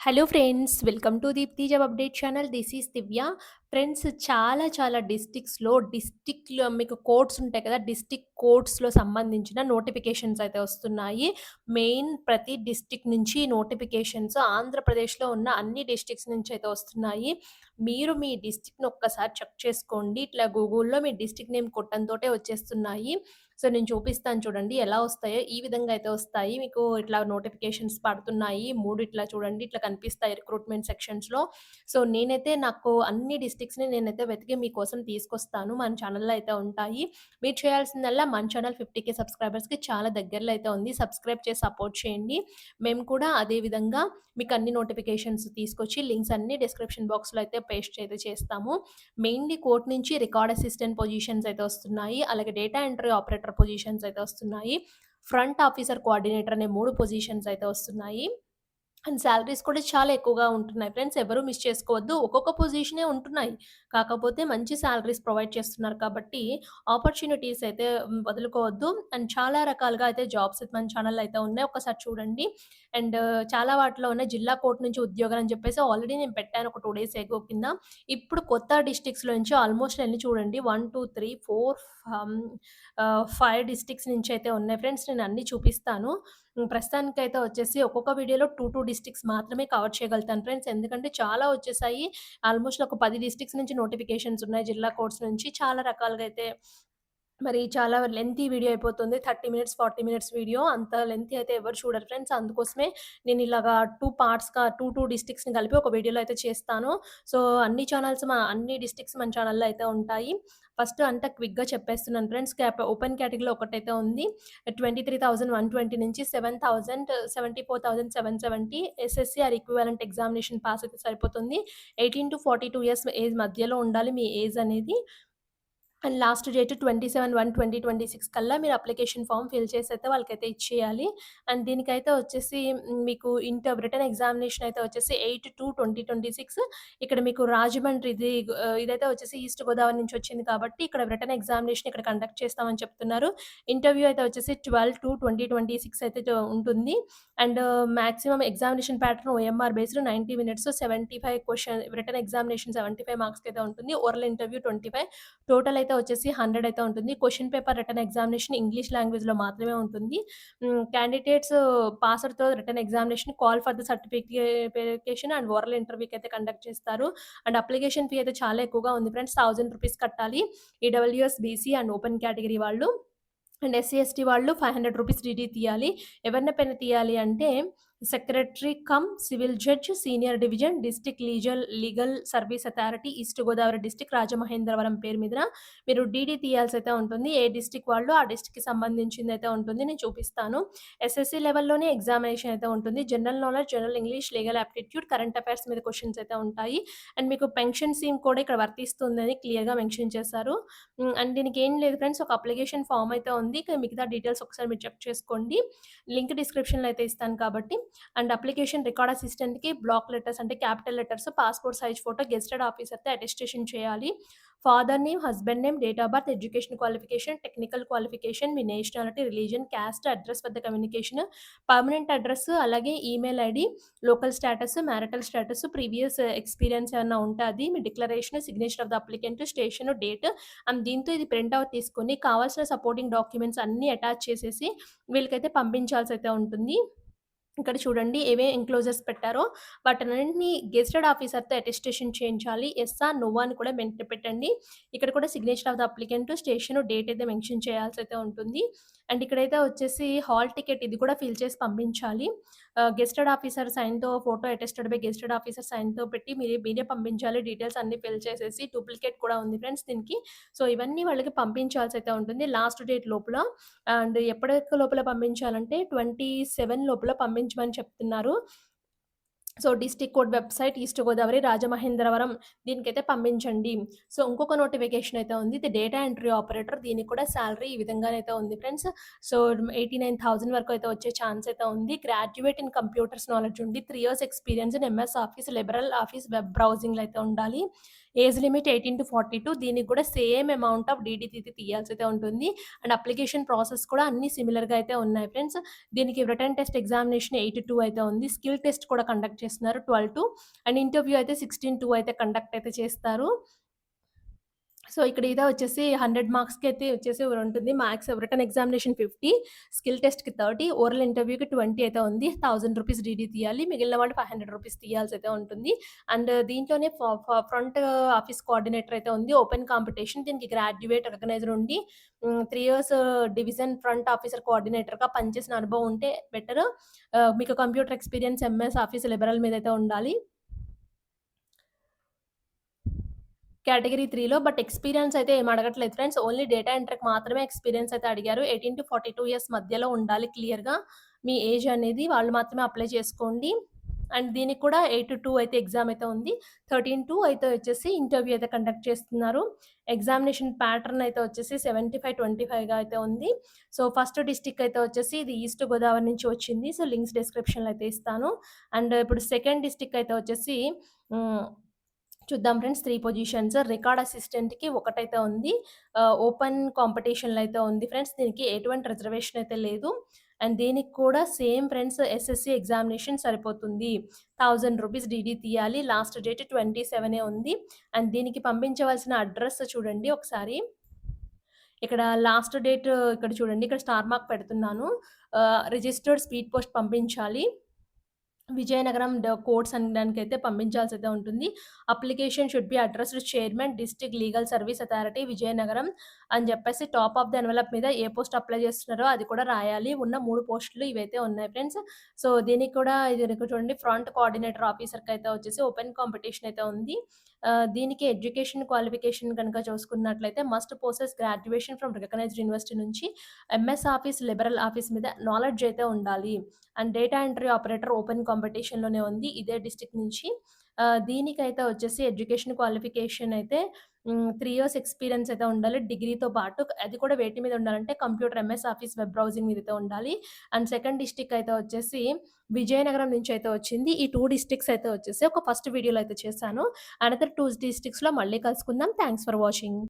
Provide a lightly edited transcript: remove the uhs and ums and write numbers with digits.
Hello friends, welcome to Deepti job update channel. This is Divya. Friends, చాలా డిస్ట్రిక్ట్‌లో మీకు codes ఉంటాయి కదా! డిస్ట్రిక్ట్ కోడ్స్‌లో సంబంధించిన నోటిఫికేషన్స్ అయితే వస్తున్నాయి. మెయిన్ ప్రతి డిస్ట్రిక్ట్ నుంచి నోటిఫికేషన్స్ ఆంధ్రప్రదేశ్‌లో ఉన్న అన్ని డిస్ట్రిక్ట్స్ నుంచి అయితే వస్తున్నాయి. మీరు మీ డిస్ట్రిక్ట్‌ని ఒక్కసారి చెక్ చేసుకోండి. ఇట్లా గూగుల్‌లో మీ డిస్ట్రిక్ట్ నేమ్ కొట్టంతోటే వచ్చేస్తున్నాయి. సో, నేను చూపిస్తాను చూడండి ఎలా వస్తాయో. ఈ విధంగా అయితే వస్తాయి. మీకు ఇట్లా నోటిఫికేషన్స్ పడుతున్నాయి. 3 ఇట్లా చూడండి. ఇట్లా కనిపిస్తాయి రిక్రూట్‌మెంట్ సెక్షన్స్‌లో. సో, నాకు అన్ని డిస్ట్రిక్ట్స్‌ని నేనైతే వెతికి మీకోసం తీసుకొస్తాను. మన ఛానెల్‌లో అయితే ఉంటాయి. మీరు చేయాల్సిందల్లా మన ఛానెల్ 50,000 సబ్స్క్రైబర్స్‌కి చాలా దగ్గరలో అయితే ఉంది. సబ్స్క్రైబ్ చేసి సపోర్ట్ చేయండి. మేము కూడా అదే విధంగా మీకు అన్ని నోటిఫికేషన్స్ తీసుకొచ్చి లింక్స్ అన్నీ డిస్క్రిప్షన్ బాక్స్‌లో అయితే పేస్ట్ అయితే చేస్తాము. మెయిన్‌లీ కోర్ట్ నుంచి రికార్డ్ అసిస్టెంట్ పొజిషన్స్ అయితే వస్తున్నాయి. అలాగే డేటా ఎంట్రీ ఆపరేటర్ పొజిషన్స్ అయితే వస్తున్నాయి. ఫ్రంట్ ఆఫీసర్ కోఆర్డినేటర్ అనే 3 పొజిషన్స్ అయితే వస్తున్నాయి. అండ్ సాలరీస్ కూడా చాలా ఎక్కువగా ఉంటున్నాయి ఫ్రెండ్స్. ఎవరు మిస్ చేసుకోవద్దు. ఒక్కొక్క పొజిషనే ఉంటున్నాయి. కాకపోతే మంచి సాలరీస్ ప్రొవైడ్ చేస్తున్నారు కాబట్టి ఆపర్చునిటీస్ అయితే వదులుకోవద్దు. అండ్ చాలా రకాలుగా అయితే జాబ్స్ మన ఛానెల్‌లో అయితే ఉన్నాయి. ఒక్కసారి చూడండి. అండ్ చాలా వాటిలో ఉన్నాయి. జిల్లా కోర్ట్ నుంచి ఉద్యోగాలు అని చెప్పేసి ఆల్రెడీ నేను పెట్టాను ఒక 2 డేస్ ఎగో కింద. ఇప్పుడు కొత్త డిస్ట్రిక్ట్స్‌లో నుంచి ఆల్మోస్ట్ ఎన్ని చూడండి 1, 2, 3, 4 5 డిస్ట్రిక్ట్స్ నుంచి అయితే ఉన్నాయి ఫ్రెండ్స్. నేను అన్నీ చూపిస్తాను. ప్రస్తుతానికైతే వచ్చేసి ఒక్కొక్క వీడియోలో 2 డిస్ట్రిక్ట్స్ మాత్రమే కవర్ చేయగలుగుతాను ఫ్రెండ్స్. ఎందుకంటే చాలా వచ్చేసాయి. ఆల్మోస్ట్ ఒక 10 డిస్ట్రిక్ట్స్ నుంచి నోటిఫికేషన్స్ ఉన్నాయి. జిల్లా కోడ్స్ నుంచి చాలా రకాలుగా అయితే మరి చాలా లెంతీ వీడియో అయిపోతుంది. 30 మినిట్స్, 40 మినిట్స్ వీడియో. అంత లెంతీ అయితే ఎవరు చూడరు ఫ్రెండ్స్. అందుకోసమే నేను ఇలాగా 2 పార్ట్స్‌గా 2 డిస్ట్రిక్ట్స్‌ని కలిపి ఒక వీడియోలో అయితే చేస్తాను. సో, అన్ని డిస్ట్రిక్ట్స్ మన ఛానెల్‌లో అయితే ఉంటాయి. ఫస్ట్ అంతా క్విక్‌గా చెప్పేస్తున్నాను ఫ్రెండ్స్. ఓపెన్ కేటగిరీలో ఒకటైతే ఉంది. 23,120 నుంచి 74,770 SSC are equivalent examination pass అయితే సరిపోతుంది. 18-42 ఇయర్స్ ఏజ్ మధ్యలో ఉండాలి మీ ఏజ్ అనేది. అండ్ లాస్ట్ డేట్ 27/1/2026 కల్లా మీరు అప్లికేషన్ ఫార్మ్ ఫిల్ చేసైతే వాళ్ళకైతే ఇచ్చేయాలి. అండ్ దీనికైతే వచ్చేసి మీకు రిటన్ ఎగ్జామినేషన్ అయితే వచ్చేసి 8/2/2026. ఇక్కడ మీకు ఇదైతే వచ్చేసి ఈస్ట్ గోదావరి నుంచి వచ్చింది కాబట్టి ఇక్కడ రిటన్ ఎగ్జామినేషన్ ఇక్కడ కండక్ట్ చేస్తామని చెప్తున్నారు. ఇంటర్వ్యూ అయితే వచ్చేసి 12/2/2026 అయితే ఉంటుంది. And maximum examination pattern OMR based 90 minutes 75 written examination 75 మార్క్స్‌కైతే ఉంటుంది. Oral interview 25. టోటల్ అయితే వచ్చేసి 100 అయితే ఉంటుంది. Question paper written examination English లాంగ్వేజ్‌లో మాత్రమే ఉంటుంది. క్యాండిడేట్స్ పాస్‌డ్‌తో written examination call for the certification and oral ఇంటర్వ్యూకి అయితే కండక్ట్ చేస్తారు. అండ్ అప్లికేషన్ ఫీ అయితే చాలా ఎక్కువగా ఉంది ఫ్రెండ్స్. ₹1000 కట్టాలి. EWS, BC and open category వాళ్ళు. అండ్ ఎస్సీ, ఎస్టీ వాళ్ళు ₹500 డీడీ తీయాలి. ఎవరిన పైన తీయాలి అంటే secretary come civil judge senior division district legal service authority east Godavari district Rajamahendravaram పేరు మీదన మీరు డీడీ తీయాల్సయితే ఉంటుంది. ఏ డిస్ట్రిక్ట్ వాళ్ళు ఆ డిస్ట్రిక్ట్‌కి సంబంధించిందయితే ఉంటుంది. నేను చూపిస్తాను. ఎస్ఎస్సీ లెవెల్‌లోనే ఎగ్జామినేషన్ అయితే ఉంటుంది. General knowledge, general English, legal aptitude, current affairs మీద క్వెషన్స్ అయితే ఉంటాయి. అండ్ మీకు పెన్షన్ స్కీమ్ కూడా ఇక్కడ వర్తిస్తుందని క్లియర్‌గా మెన్షన్ చేశారు. అండ్ దీనికేం లేదు ఫ్రెండ్స్. ఒక అప్లికేషన్ ఫార్మ్ అయితే ఉంది. ఇక మిగతా డీటెయిల్స్ ఒకసారి మీరు చెక్ చేసుకోండి. లింక్ డిస్క్రిప్షన్‌లో అయితే ఇస్తాను కాబట్టి. అండ్ అప్లికేషన్ రికార్డ్ అసిస్టెంట్‌కి బ్లాక్ లెటర్స్ అంటే capital letters, passport size photo, gazetted ఆఫీసర్‌తో అటెస్టేషన్ చేయాలి. Father name, husband name, date of birth, education qualification, technical qualification, మీ నేషనాలిటీ, రిలీజియన్, క్యాస్ట్, అడ్రెస్ వద్ద కమ్యూనికేషన్, పర్మనెంట్ అడ్రెస్, అలాగే email ID, local status, marital status, previous experience ఏమన్నా ఉంటే అది, మీ declaration, signature of the applicant, station, date and దీంతో ఇది print out తీసుకొని కావాల్సిన సపోర్టింగ్ డాక్యుమెంట్స్ అన్నీ అటాచ్ చేసేసి వీళ్ళకైతే పంపించాల్సయితే ఉంటుంది. ఇక్కడ చూడండి ఏవేం ఎన్‌క్లోజర్స్ పెట్టారో వాటన్నిటిని గెజిటెడ్ ఆఫీసర్‌తో అటెస్టేషన్ చేయించాలి. యెస్ ఆర్ నో అని కూడా పెట్టండి. ఇక్కడ కూడా signature of the applicant, station, date అయితే మెన్షన్ చేయాల్సయితే ఉంటుంది. అండ్ ఇక్కడైతే వచ్చేసి హాల్ టికెట్ ఇది కూడా ఫిల్ చేసి పంపించాలి. గెజిటెడ్ ఆఫీసర్ సైన్‌తో photo attested by gazetted officer సైన్‌తో పెట్టి మీరే పంపించాలి. డీటెయిల్స్ అన్నీ ఫిల్ చేసేసి డూప్లికేట్ కూడా ఉంది ఫ్రెండ్స్ దీనికి. సో, ఇవన్నీ వాళ్ళకి పంపించాల్సయితే ఉంటుంది లాస్ట్ డేట్ లోపల. అండ్ ఎప్పటి లోపల పంపించాలంటే 27 లోపల పంపించమని చెప్తున్నారు. So, district code website east Godavari, Rajamahendravaram దీనికైతే పంపించండి. సో, ఇంకొక నోటిఫికేషన్ అయితే ఉంది. ఇది డేటా ఎంట్రీ ఆపరేటర్. దీనికి కూడా సాలరీ ఈ విధంగానైతే ఉంది ఫ్రెండ్స్. సో, 89,000 వరకు అయితే వచ్చే ఛాన్స్ అయితే ఉంది. గ్రాడ్యుయేట్ ఇన్ కంప్యూటర్స్ నాలెడ్జ్ ఉండి 3 years experience in MS office, liberal office, web బ్రౌజింగ్‌లో అయితే ఉండాలి. ఏజ్ లిమిట్ 18-42 దీనికి కూడా సేమ్ అమౌంట్ ఆఫ్ డీడీటీటీ తీయాల్సయితే ఉంటుంది. అండ్ అప్లికేషన్ ప్రాసెస్ కూడా అన్నీ సిమిలర్‌గా అయితే ఉన్నాయి ఫ్రెండ్స్. దీనికి రిటన్ టెస్ట్ ఎగ్జామినేషన్ 8-2 అయితే ఉంది. స్కిల్ టెస్ట్ కూడా కండక్ట్ చేస్తున్నారు 12-2 అండ్ ఇంటర్వ్యూ అయితే 16-2 అయితే కండక్ట్ అయితే చేస్తారు. సో, ఇక్కడ ఇదే వచ్చేసి 100 మార్క్స్‌కి అయితే వచ్చేసి ఉంటుంది. మ్యాథ్స్ రిటన్ ఎగ్జామినేషన్ 50, స్కిల్ టెస్ట్‌కి 30, ఓరల్ ఇంటర్వ్యూకి 20 అయితే ఉంది. రూ. 1000 డీడీ తీయాలి. మిగిలిన వాళ్ళు రూ. 500 తీయాల్సయితే ఉంటుంది. అండ్ దీంట్లోనే ఫ్రంట్ ఆఫీస్ కోఆర్డినేటర్ అయితే ఉంది. ఓపెన్ కాంపిటీషన్ దీనికి గ్రాడ్యుయేట్ రికగ్నైజ్డ్ ఉండి 3 ఇయర్స్ డివిజన్ ఫ్రంట్ ఆఫీసర్ కోఆర్డినేటర్‌గా పనిచేసిన అనుభవం ఉంటే బెటర్. మీకు computer experience MS office liberal మీదైతే ఉండాలి. కేటగరీ 3లో బట్ ఎక్స్‌పీరియన్స్ అయితే ఏమి అడగట్లేదు ఫ్రెండ్స్. ఓన్లీ డేటా ఎంట్రీకి మాత్రమే ఎక్స్‌పీరియన్స్ అయితే అడిగారు. 18-42 ఇయర్స్ మధ్యలో ఉండాలి క్లియర్‌గా. మీ ఏజ్ అనేది వాళ్ళు మాత్రమే అప్లై చేసుకోండి. అండ్ దీనికి కూడా 8-2 అయితే ఎగ్జామ్ అయితే ఉంది. 13-2 అయితే వచ్చేసి ఇంటర్వ్యూ అయితే కండక్ట్ చేస్తున్నారు. ఎగ్జామినేషన్ ప్యాటర్న్ అయితే వచ్చేసి 75-25గా అయితే ఉంది. సో, ఫస్ట్ డిస్ట్రిక్ట్ అయితే వచ్చేసి ఇది ఈస్ట్ గోదావరి నుంచి వచ్చింది. సో, లింక్స్ డిస్క్రిప్షన్‌లో అయితే ఇస్తాను. అండ్ ఇప్పుడు సెకండ్ డిస్ట్రిక్ట్ అయితే వచ్చేసి హ్మ్. చూద్దాం ఫ్రెండ్స్ 3 పొజిషన్స్. రికార్డ్ అసిస్టెంట్‌కి ఒకటైతే ఉంది. ఓపెన్ కాంపిటీషన్‌లో అయితే ఉంది ఫ్రెండ్స్. దీనికి ఎటువంటి రిజర్వేషన్ అయితే లేదు. అండ్ దీనికి కూడా సేమ్ ఫ్రెండ్స్ ఎస్ఎస్‌సి ఎగ్జామినేషన్ సరిపోతుంది. రూ. 1000 డీడీ తీయాలి. లాస్ట్ డేట్ 27 ఉంది. అండ్ దీనికి పంపించవలసిన అడ్రెస్ చూడండి ఒకసారి. ఇక్కడ లాస్ట్ డేట్ ఇక్కడ చూడండి. ఇక్కడ స్టార్ మార్క్ పెడుతున్నాను. రిజిస్టర్డ్ స్పీడ్ పోస్ట్ పంపించాలి. విజయనగరం కోడ్స్ అనడానికైతే పంపించాల్సయితే ఉంటుంది. Application should be addressed chairman district legal service authority Vizianagaram అని చెప్పేసి టాప్ ఆఫ్ ది ఎన్వలప్ మీద ఏ పోస్ట్ అప్లై చేస్తున్నారో అది కూడా రాయాలి. ఉన్న 3 పోస్టులు ఇవైతే ఉన్నాయి ఫ్రెండ్స్. సో, దీనికి కూడా ఇది ఇక్కడ చూడండి ఫ్రంట్ కోఆర్డినేటర్ ఆఫీసర్‌కి అయితే వచ్చేసి ఓపెన్ కాంపిటీషన్ అయితే ఉంది. దీనికి ఎడ్యుకేషన్ క్వాలిఫికేషన్ గనుక చూసుకున్నట్లయితే must possess graduation from recognized university నుంచి ఎంఎస్ ఆఫీస్, లిబరల్ ఆఫీస్ మీద నాలెడ్జ్ అయితే ఉండాలి. And data entry operator open కాంపిటీషన్‌లోనే ఉంది. ఇదే డిస్ట్రిక్ట్ నుంచి. దీనికైతే వచ్చేసి ఎడ్యుకేషన్ క్వాలిఫికేషన్ అయితే 3 ఇయర్స్ ఎక్స్‌పీరియన్స్ అయితే ఉండాలి. డిగ్రీతో పాటు అది కూడా వేటి మీద ఉండాలంటే computer, MS office, web browsing మీద అయితే ఉండాలి. అండ్ సెకండ్ డిస్ట్రిక్ట్ అయితే వచ్చేసి విజయనగరం నుంచి అయితే వచ్చింది. ఈ 2 డిస్ట్రిక్ట్స్ అయితే వచ్చేసి ఒక ఫస్ట్ వీడియోలో అయితే చేశాను. అనదర్ 2 డిస్ట్రిక్ట్స్‌లో మళ్ళీ కలుసుకుందాం. Thanks for watching.